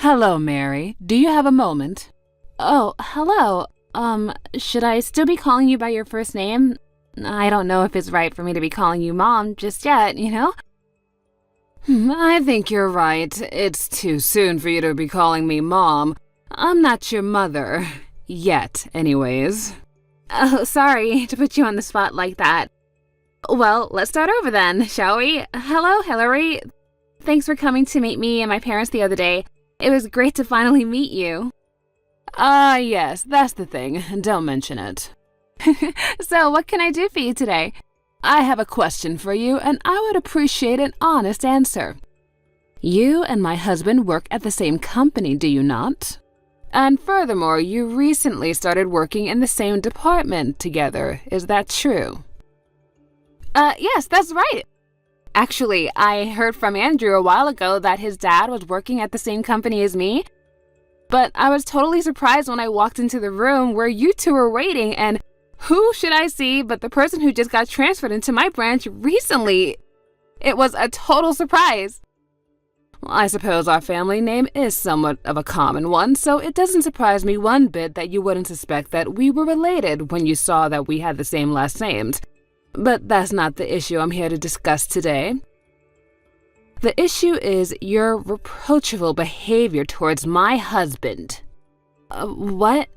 Hello, Mary. Do you have a moment? Oh, hello. Should I still be calling you by your first name? I don't know if it's right for me to be calling you Mom just yet, you know? I think you're right. It's too soon for you to be calling me Mom. I'm not your mother. Yet, anyways. Oh, sorry to put you on the spot like that. Well, let's start over then, shall we? Hello, Hillary. Thanks for coming to meet me and my parents the other day. It was great to finally meet you. Ah, yes, that's the thing. Don't mention it. So, what can I do for you today? I have a question for you, and I would appreciate an honest answer. You and my husband work at the same company, do you not? And furthermore, you recently started working in the same department together. Is that true? Yes, that's right. Actually, I heard from Andrew a while ago that his dad was working at the same company as me. But I was totally surprised when I walked into the room where you two were waiting, and who should I see but the person who just got transferred into my branch recently? It was a total surprise. Well, I suppose our family name is somewhat of a common one, so it doesn't surprise me one bit that you wouldn't suspect that we were related when you saw that we had the same last names. But that's not the issue I'm here to discuss today. The issue is your reproachful behavior towards my husband. What?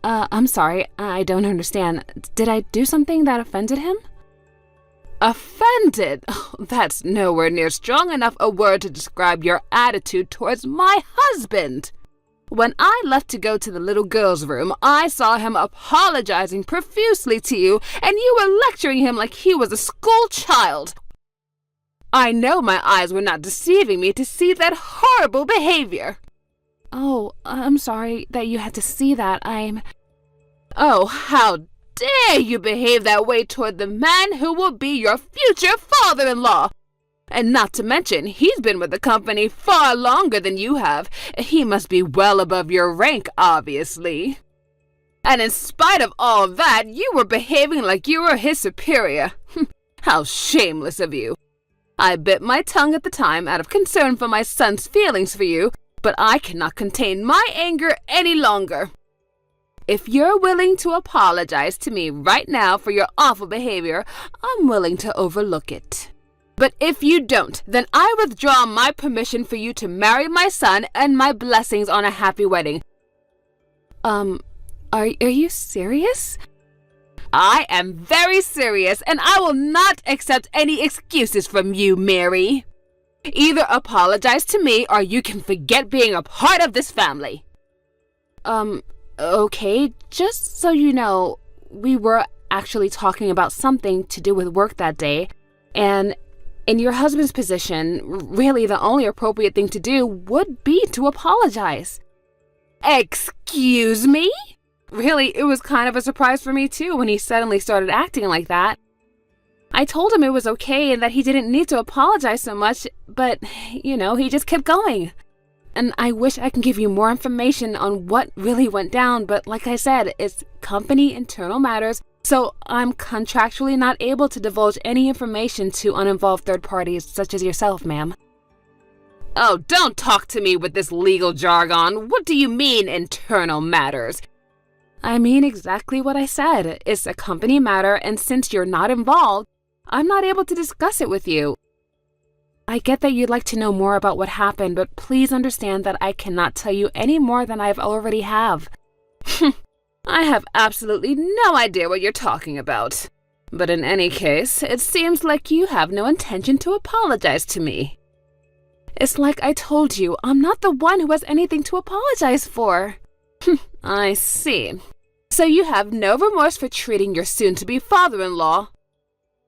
I'm sorry, I don't understand. Did I do something that offended him? Offended? Oh, that's nowhere near strong enough a word to describe your attitude towards my husband. When I left to go to the little girl's room, I saw him apologizing profusely to you, and you were lecturing him like he was a school child. I know my eyes were not deceiving me to see that horrible behavior. Oh, I'm sorry that you had to see that. Oh, how dare you behave that way toward the man who will be your future father-in-law? And not to mention, he's been with the company far longer than you have. He must be well above your rank, obviously. And in spite of all that, you were behaving like you were his superior. How shameless of you. I bit my tongue at the time out of concern for my son's feelings for you, but I cannot contain my anger any longer. If you're willing to apologize to me right now for your awful behavior, I'm willing to overlook it. But if you don't, then I withdraw my permission for you to marry my son and my blessings on a happy wedding. Are you serious? I am very serious, and I will not accept any excuses from you, Mary. Either apologize to me, or you can forget being a part of this family. Okay, just so you know, we were actually talking about something to do with work that day, and in your husband's position, really the only appropriate thing to do would be to apologize. Excuse me? Really, it was kind of a surprise for me too when he suddenly started acting like that. I told him it was okay and that he didn't need to apologize so much, but, he just kept going. And I wish I could give you more information on what really went down, but like I said, it's company internal matters, so I'm contractually not able to divulge any information to uninvolved third parties such as yourself, ma'am. Oh, don't talk to me with this legal jargon. What do you mean, internal matters? I mean exactly what I said. It's a company matter, and since you're not involved, I'm not able to discuss it with you. I get that you'd like to know more about what happened, but please understand that I cannot tell you any more than I've already have. I have absolutely no idea what you're talking about. But in any case, it seems like you have no intention to apologize to me. It's like I told you, I'm not the one who has anything to apologize for. I see. So you have no remorse for treating your soon-to-be father-in-law.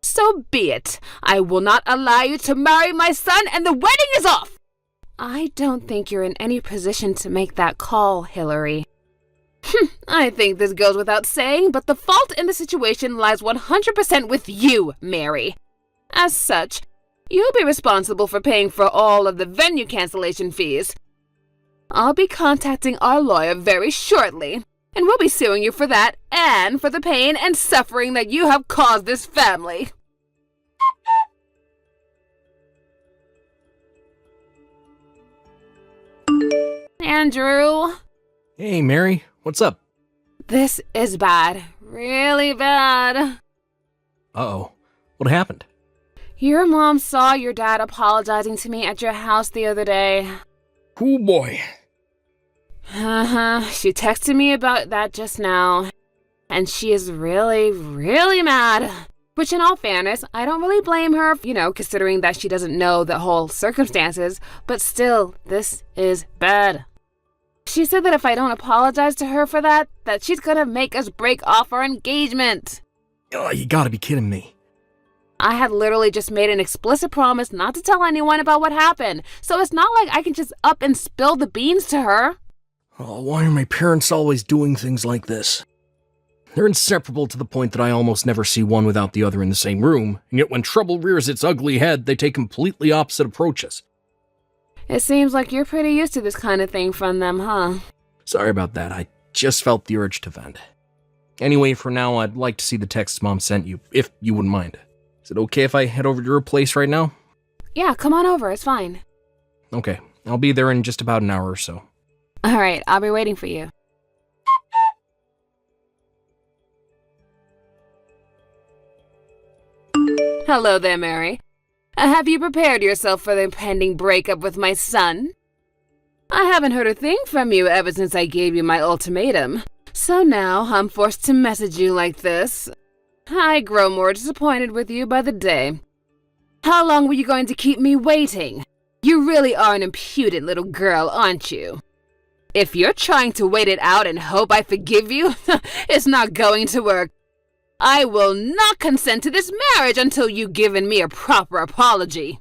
So be it. I will not allow you to marry my son, and the wedding is off! I don't think you're in any position to make that call, Hillary. I think this goes without saying, but the fault in the situation lies 100% with you, Mary. As such, you'll be responsible for paying for all of the venue cancellation fees. I'll be contacting our lawyer very shortly, and we'll be suing you for that and for the pain and suffering that you have caused this family. Andrew. Hey, Mary. What's up? This is bad. Really bad. Uh-oh. What happened? Your mom saw your dad apologizing to me at your house the other day. Oh, boy. She texted me about that just now. And she is really, really mad. Which, in all fairness, I don't really blame her, considering that she doesn't know the whole circumstances. But still, this is bad. She said that if I don't apologize to her for that she's gonna make us break off our engagement. Oh, you gotta be kidding me. I had literally just made an explicit promise not to tell anyone about what happened. So it's not like I can just up and spill the beans to her. Oh, why are my parents always doing things like this? They're inseparable to the point that I almost never see one without the other in the same room, and yet when trouble rears its ugly head, they take completely opposite approaches. It seems like you're pretty used to this kind of thing from them, huh? Sorry about that, I just felt the urge to vent. Anyway, for now, I'd like to see the texts Mom sent you, if you wouldn't mind. Is it okay if I head over to your place right now? Yeah, come on over, it's fine. Okay, I'll be there in just about an hour or so. Alright, I'll be waiting for you. Hello there, Mary. Have you prepared yourself for the impending breakup with my son? I haven't heard a thing from you ever since I gave you my ultimatum, so now I'm forced to message you like this. I grow more disappointed with you by the day. How long were you going to keep me waiting? You really are an impudent little girl, aren't you? If you're trying to wait it out and hope I forgive you, it's not going to work. I will not consent to this marriage until you've given me a proper apology.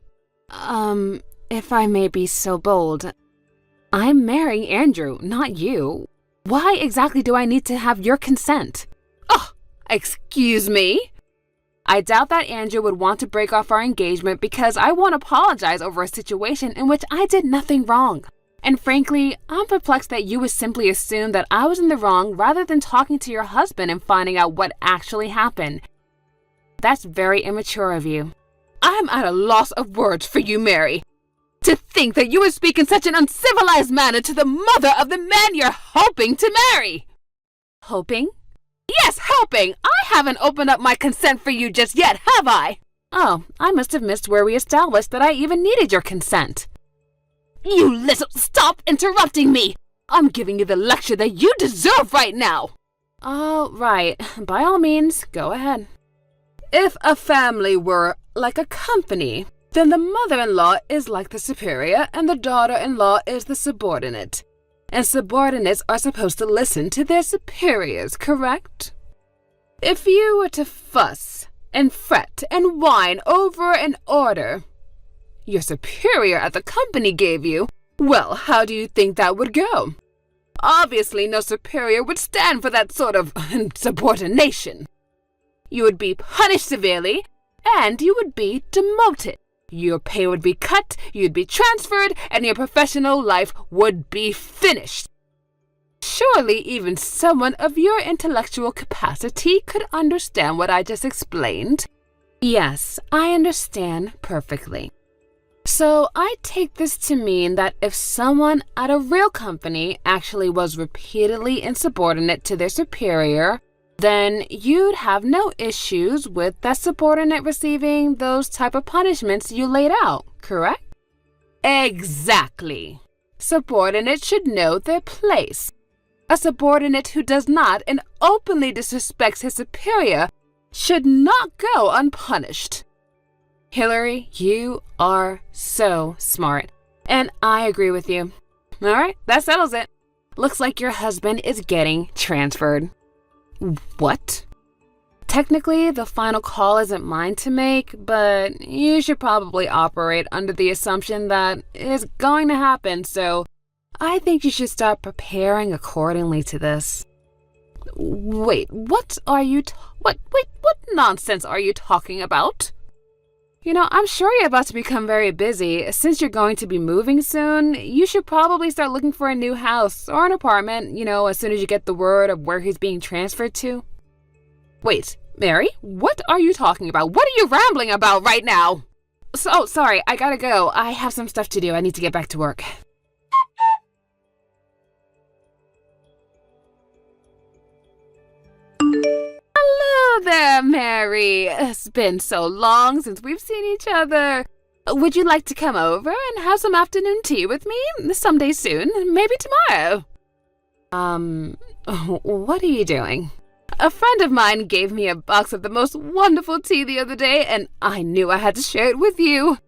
If I may be so bold, I'm marrying Andrew, not you. Why exactly do I need to have your consent? Oh, excuse me? I doubt that Andrew would want to break off our engagement because I won't apologize over a situation in which I did nothing wrong. And frankly, I'm perplexed that you would simply assume that I was in the wrong rather than talking to your husband and finding out what actually happened. That's very immature of you. I'm at a loss of words for you, Mary. To think that you would speak in such an uncivilized manner to the mother of the man you're hoping to marry. Hoping? Yes, hoping! I haven't opened up my consent for you just yet, have I? Oh, I must have missed where we established that I even needed your consent. You little... Stop interrupting me! I'm giving you the lecture that you deserve right now! Oh, right. By all means, go ahead. If a family were like a company, then the mother-in-law is like the superior and the daughter-in-law is the subordinate. And subordinates are supposed to listen to their superiors, correct? If you were to fuss and fret and whine over an order your superior at the company gave you, well, how do you think that would go? Obviously, no superior would stand for that sort of subordination. You would be punished severely, and you would be demoted. Your pay would be cut, you'd be transferred, and your professional life would be finished. Surely even someone of your intellectual capacity could understand what I just explained. Yes, I understand perfectly. So I take this to mean that if someone at a real company actually was repeatedly insubordinate to their superior, then you'd have no issues with that subordinate receiving those type of punishments you laid out, correct? Exactly. Subordinates should know their place. A subordinate who does not and openly disrespects his superior should not go unpunished. Hillary, you are so smart, and I agree with you. All right, that settles it. Looks like your husband is getting transferred. What? Technically, the final call isn't mine to make, but you should probably operate under the assumption that it's going to happen, so I think you should start preparing accordingly to this. Wait, what nonsense are you talking about? I'm sure you're about to become very busy. Since you're going to be moving soon, you should probably start looking for a new house or an apartment, as soon as you get the word of where he's being transferred to. Wait, Mary, what are you talking about? What are you rambling about right now? Sorry, I gotta go. I have some stuff to do. I need to get back to work. there, Mary. It's been so long since we've seen each other. Would you like to come over and have some afternoon tea with me someday soon? Maybe tomorrow. What are you doing? A friend of mine gave me a box of the most wonderful tea the other day, and I knew I had to share it with you.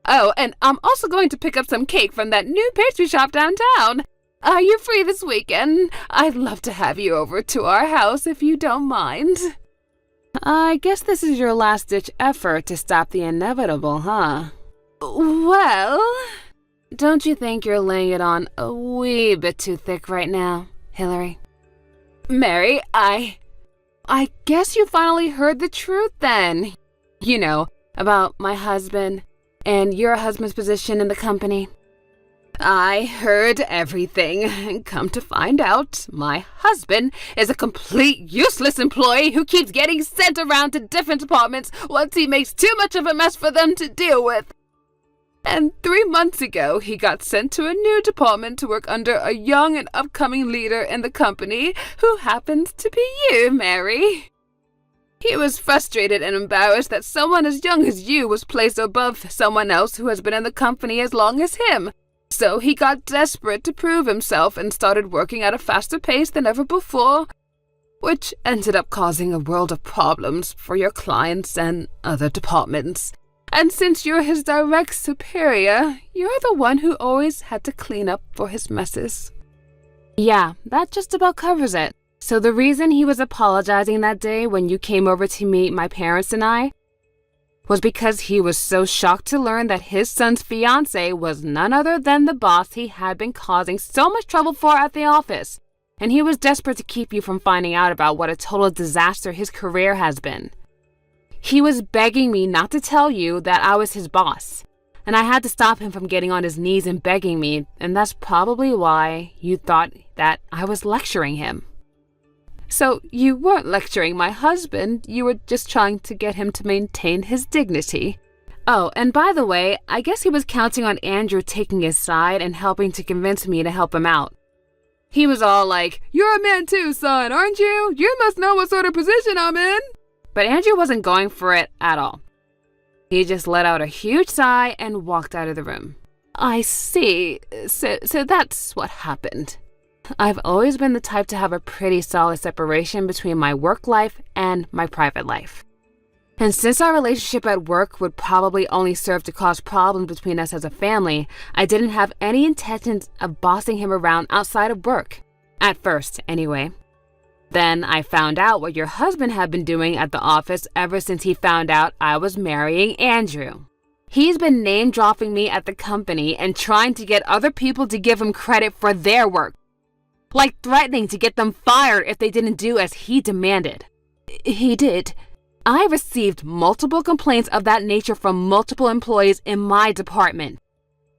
Oh, and I'm also going to pick up some cake from that new pastry shop downtown. Are you free this weekend? I'd love to have you over to our house if you don't mind. I guess this is your last-ditch effort to stop the inevitable, huh? Well, don't you think you're laying it on a wee bit too thick right now, Hillary? Mary, I guess you finally heard the truth then. You know, about my husband and your husband's position in the company. I heard everything. Come to find out, my husband is a complete useless employee who keeps getting sent around to different departments once he makes too much of a mess for them to deal with. And 3 months ago, he got sent to a new department to work under a young and upcoming leader in the company who happens to be you, Mary. He was frustrated and embarrassed that someone as young as you was placed above someone else who has been in the company as long as him. So he got desperate to prove himself and started working at a faster pace than ever before, which ended up causing a world of problems for your clients and other departments. And since you're his direct superior, you're the one who always had to clean up for his messes. Yeah, that just about covers it. So the reason he was apologizing that day when you came over to meet my parents and I was because he was so shocked to learn that his son's fiancée was none other than the boss he had been causing so much trouble for at the office. And he was desperate to keep you from finding out about what a total disaster his career has been. He was begging me not to tell you that I was his boss. And I had to stop him from getting on his knees and begging me, and that's probably why you thought that I was lecturing him. So you weren't lecturing my husband, you were just trying to get him to maintain his dignity. Oh, and by the way, I guess he was counting on Andrew taking his side and helping to convince me to help him out. He was all like, "You're a man too, son, aren't you? You must know what sort of position I'm in." But Andrew wasn't going for it at all. He just let out a huge sigh and walked out of the room. I see. So that's what happened. I've always been the type to have a pretty solid separation between my work life and my private life. And since our relationship at work would probably only serve to cause problems between us as a family, I didn't have any intentions of bossing him around outside of work. At first, anyway. Then I found out what your husband had been doing at the office ever since he found out I was marrying Andrew. He's been name-dropping me at the company and trying to get other people to give him credit for their work. Like threatening to get them fired if they didn't do as he demanded. He did. I received multiple complaints of that nature from multiple employees in my department.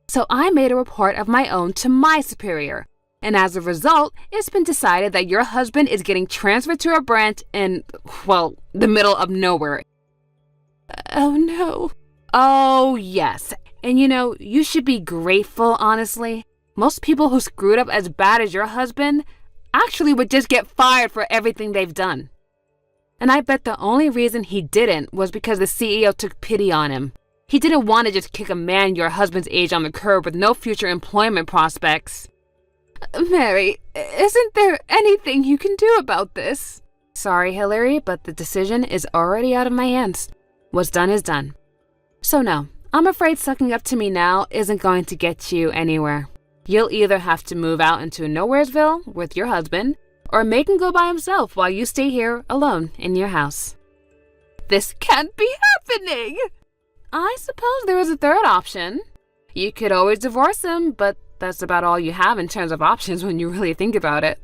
So I made a report of my own to my superior. And as a result, it's been decided that your husband is getting transferred to a branch in, well, the middle of nowhere. Oh no. Oh yes. And you know, you should be grateful, honestly. Most people who screwed up as bad as your husband actually would just get fired for everything they've done. And I bet the only reason he didn't was because the CEO took pity on him. He didn't want to just kick a man your husband's age on the curb with no future employment prospects. Mary, isn't there anything you can do about this? Sorry, Hillary, but the decision is already out of my hands. What's done is done. So no, I'm afraid sucking up to me now isn't going to get you anywhere. You'll either have to move out into Nowheresville with your husband, or make him go by himself while you stay here alone in your house. This can't be happening! I suppose there is a third option. You could always divorce him, but that's about all you have in terms of options when you really think about it.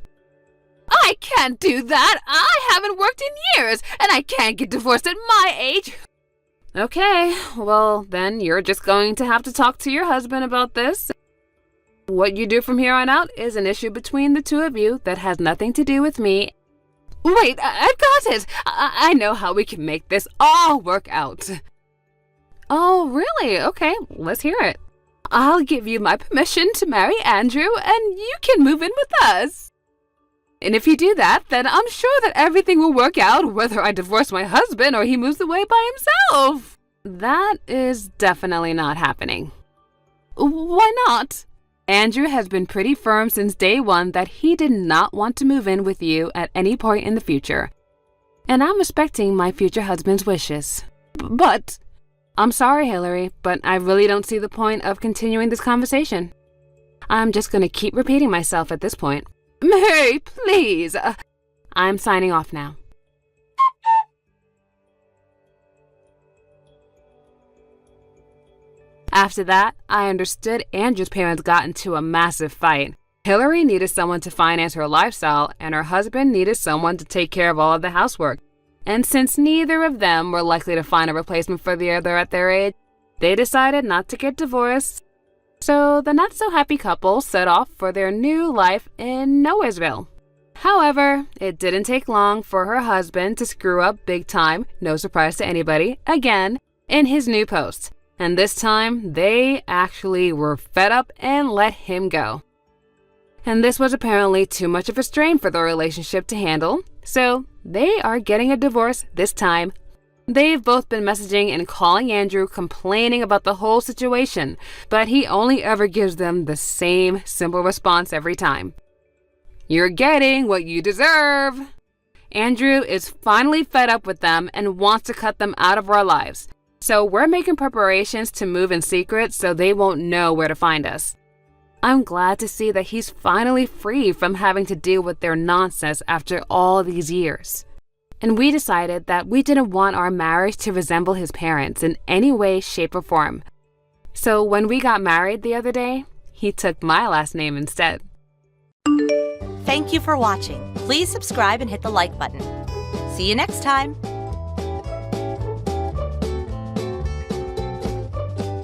I can't do that! I haven't worked in years, and I can't get divorced at my age! Okay, well, then you're just going to have to talk to your husband about this. What you do from here on out is an issue between the two of you that has nothing to do with me. Wait, I've got it! I know how we can make this all work out. Oh, really? Okay, let's hear it. I'll give you my permission to marry Andrew, and you can move in with us. And if you do that, then I'm sure that everything will work out, whether I divorce my husband or he moves away by himself. That is definitely not happening. Why not? Andrew has been pretty firm since day one that he did not want to move in with you at any point in the future. And I'm respecting my future husband's wishes. But I'm sorry, Hillary, but I really don't see the point of continuing this conversation. I'm just going to keep repeating myself at this point. Mary, please. I'm signing off now. After that, I understood Andrew's parents got into a massive fight. Hillary needed someone to finance her lifestyle, and her husband needed someone to take care of all of the housework. And since neither of them were likely to find a replacement for the other at their age, they decided not to get divorced. So the not-so-happy couple set off for their new life in Nowheresville. However, it didn't take long for her husband to screw up big time, no surprise to anybody, again, in his new post. And this time, they actually were fed up and let him go. And this was apparently too much of a strain for the relationship to handle, so they are getting a divorce this time. They've both been messaging and calling Andrew complaining about the whole situation, but he only ever gives them the same simple response every time. You're getting what you deserve. Andrew is finally fed up with them and wants to cut them out of our lives. So we're making preparations to move in secret so they won't know where to find us. I'm glad to see that he's finally free from having to deal with their nonsense after all these years. And we decided that we didn't want our marriage to resemble his parents in any way, shape, or form. So when we got married the other day, he took my last name instead. Thank you for watching. Please subscribe and hit the like button. See you next time.